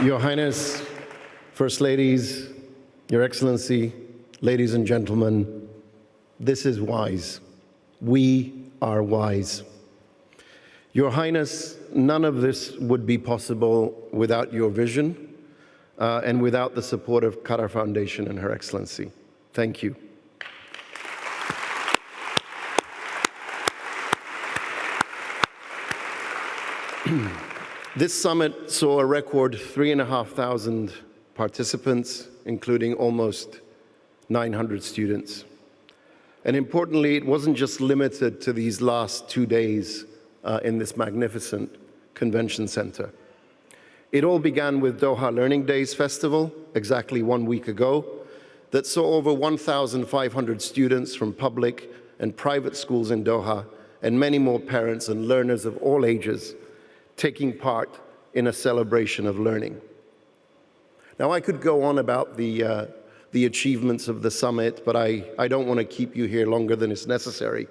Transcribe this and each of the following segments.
Your Highness, First Ladies, Your Excellency, ladies and gentlemen, this is wise. We are wise. Your Highness, none of this would be possible without your vision and without the support of Qatar Foundation and Her Excellency. Thank you. This summit saw a record 3,500 participants, including almost 900 students. And importantly, it wasn't just limited to these last 2 days in this magnificent convention center. It all began with Doha Learning Days Festival, exactly 1 week ago, that saw over 1,500 students from public and private schools in Doha, and many more parents and learners of all ages taking part in a celebration of learning. Now, I could go on about the achievements of the summit, but I don't want to keep you here longer than is necessary.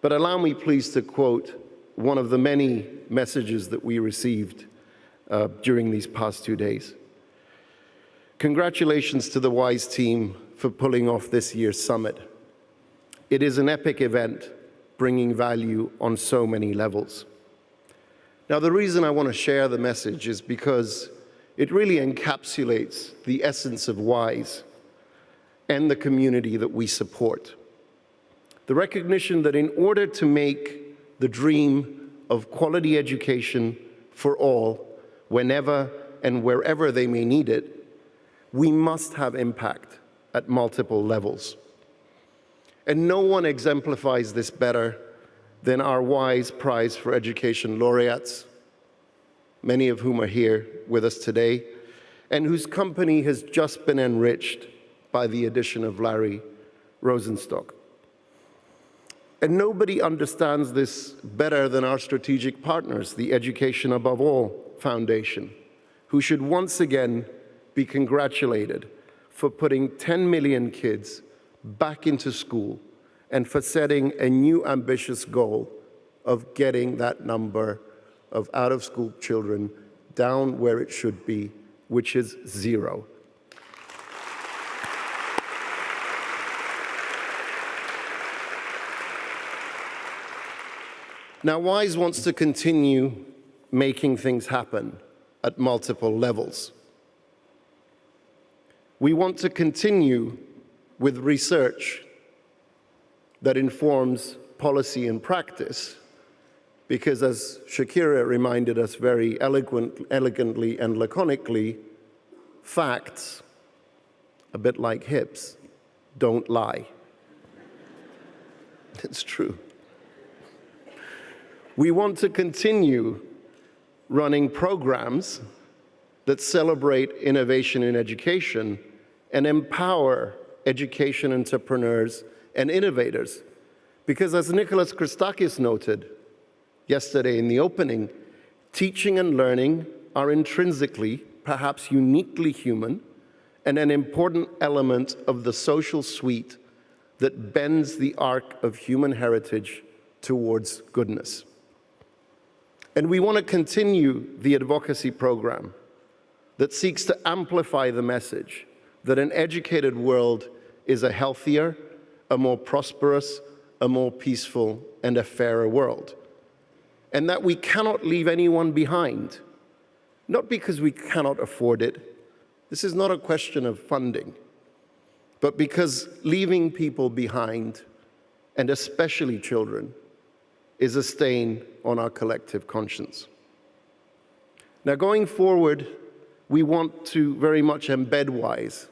But allow me, please, to quote one of the many messages that we received during these past 2 days. Congratulations to the WISE team for pulling off this year's summit. It is an epic event, bringing value on so many levels. Now, the reason I want to share the message is because it really encapsulates the essence of WISE and the community that we support. The recognition that in order to make the dream of quality education for all, whenever and wherever they may need it, we must have impact at multiple levels. And no one exemplifies this better than our WISE Prize for Education laureates, many of whom are here with us today, and whose company has just been enriched by the addition of Larry Rosenstock. And nobody understands this better than our strategic partners, the Education Above All Foundation, who should once again be congratulated for putting 10 million kids back into school and for setting a new ambitious goal of getting that number of out-of-school children down where it should be, which is 0. Now, WISE wants to continue making things happen at multiple levels. We want to continue with research that informs policy and practice, because as Shakira reminded us very elegantly and laconically, facts, a bit like hips, don't lie. It's true. We want to continue running programs that celebrate innovation in education and empower education entrepreneurs and innovators. Because as Nicholas Christakis noted yesterday in the opening, teaching and learning are intrinsically, perhaps uniquely human, and an important element of the social suite that bends the arc of human heritage towards goodness. And we want to continue the advocacy program that seeks to amplify the message that an educated world is a healthier, a more prosperous, a more peaceful, and a fairer world. And that we cannot leave anyone behind, not because we cannot afford it. This is not a question of funding, but because leaving people behind, and especially children, is a stain on our collective conscience. Now, going forward, we want to very much embed WISE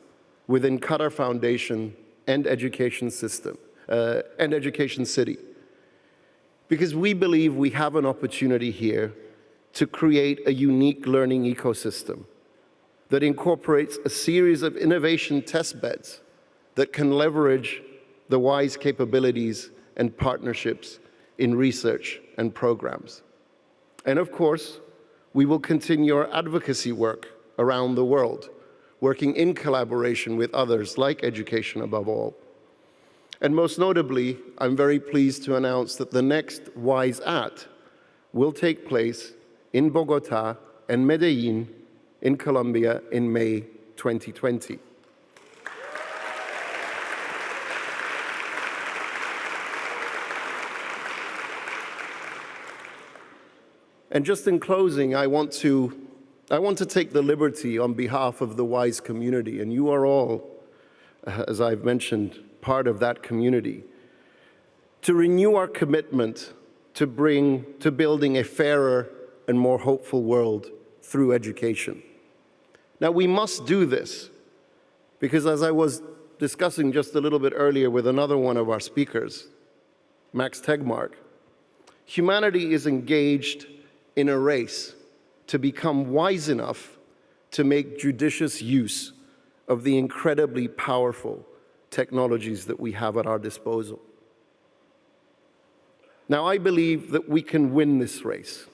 within Qatar Foundation and Education System and Education City, because we believe we have an opportunity here to create a unique learning ecosystem that incorporates a series of innovation test beds that can leverage the WISE capabilities and partnerships in research and programs. And of course, we will continue our advocacy work around the world, working in collaboration with others like Education Above All. And most notably, I'm very pleased to announce that the next WISE At will take place in Bogota and Medellin in Colombia in May 2020. And just in closing, I want to take the liberty on behalf of the WISE community, and you are all, as I've mentioned, part of that community, to renew our commitment to building a fairer and more hopeful world through education. Now, we must do this because, as I was discussing just a little bit earlier with another one of our speakers, Max Tegmark, humanity is engaged in a race to become wise enough to make judicious use of the incredibly powerful technologies that we have at our disposal. Now, I believe that we can win this race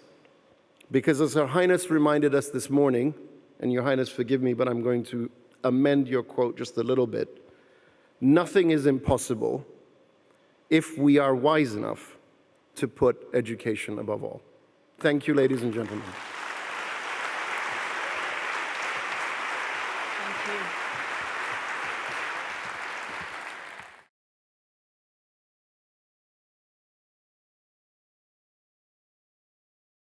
because, as Her Highness reminded us this morning, and Your Highness, forgive me, but I'm going to amend your quote just a little bit, nothing is impossible if we are wise enough to put education above all. Thank you, ladies and gentlemen.